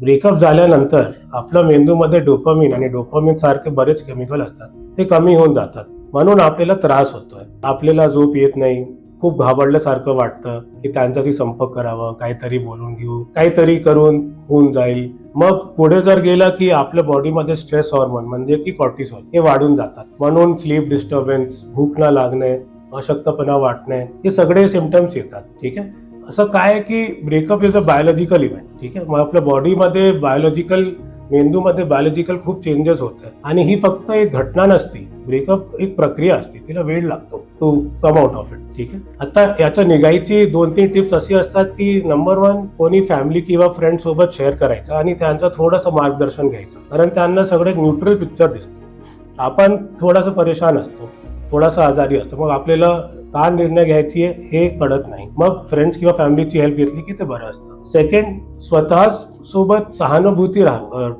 Breakup झाल्यानंतर आपल्या मेंदूमध्ये डोपामिन आणि डोपामिन सारखे बरेच केमिकल असतात, ते कमी होऊन जातात. म्हणून आपल्याला त्रास होतोय, आपल्याला झोप येत नाही, खूप घाबरल्यासारखं वाटतं की त्यांच्याशी संपर्क करावं, काहीतरी बोलून घेऊ, काहीतरी करून होऊन जाईल. मग पुढे जर गेलं की आपल्या बॉडीमध्ये स्ट्रेस हॉर्मोन म्हणजे की कॉर्टिसॉल हे वाढून जातात. म्हणून स्लीप डिस्टर्बन्स, भूक न लागणे, अशक्तपणा वाटणे, हे सगळे सिम्पटम्स येतात. ठीक आहे. असं काय आहे की breakup is a biological event. ठीक आहे. मग आपल्या बॉडीमध्ये मेंदूमध्ये बायोलॉजिकल खूप चेंजेस होत आहेत आणि ही फक्त एक घटना नसती. ब्रेकअप एक प्रक्रिया असते, तिला वेळ लागतो to come out of it. ठीक आहे. आता याच्या निघायची 2-3 टिप्स अशी असतात की नंबर 1, कोणी फॅमिली किंवा फ्रेंड सोबत शेअर करायचं आणि त्यांचं थोडंसं मार्गदर्शन घ्यायचं, कारण त्यांना सगळे न्यूट्रल पिक्चर दिसतो. आपण थोडासा परेशान असतो, थोडासा आजारी असतो, मग आपल्याला काय निर्णय घ्यायची आहे हे कळत नाही. मग फ्रेंड्स किंवा फॅमिलीची हेल्प घेतली की ते बरं असतं. सेकंड, स्वतः सोबत सहानुभूती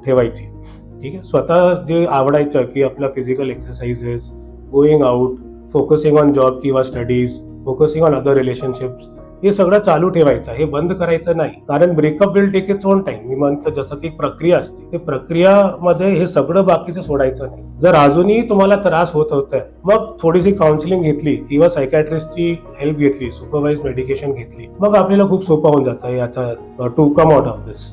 ठेवायची. ठीक आहे. स्वतः जे आवडायचं की आपला physical exercises, going out, focusing on job किंवा studies, focusing on other relationships, हे सगळं चालू ठेवायचं, हे बंद करायचं नाही. कारण breakup will take its own time. मी म्हणतो जसं की प्रक्रिया असते, ते प्रक्रियामध्ये हे सगळं बाकीचं सोडायचं नाही. जर अजूनही तुम्हाला त्रास होतोय, मग थोडीशी काउन्सिलिंग घेतली किंवा सायकॅट्रिस्टची हेल्प घेतली, सुपरवाइज मेडिकेशन घेतली, मग आपल्याला खूप सोपं होऊन जातं याचा टू कम आउट ऑफ दिस.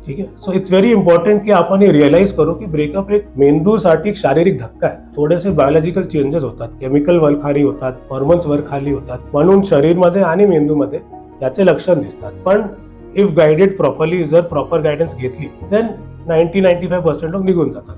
ठीक आहे. सो इट्स व्हेरी इम्पॉर्टंट की आपण हे रिअलाइज करू की ब्रेकअप एक मेंदूसाठी शारीरिक धक्का आहे. थोडेसे बायोलॉजिकल चेंजेस होतात, केमिकल वर खाली होतात, हॉर्मोन्स वर खाली होतात, म्हणून शरीरमध्ये आणि मेंदूमध्ये याचे लक्षण दिसतात. पण इफ गाइडेड प्रॉपरली, जर प्रॉपर गायडन्स घेतली, देन 90-95% लोक निघून जातात.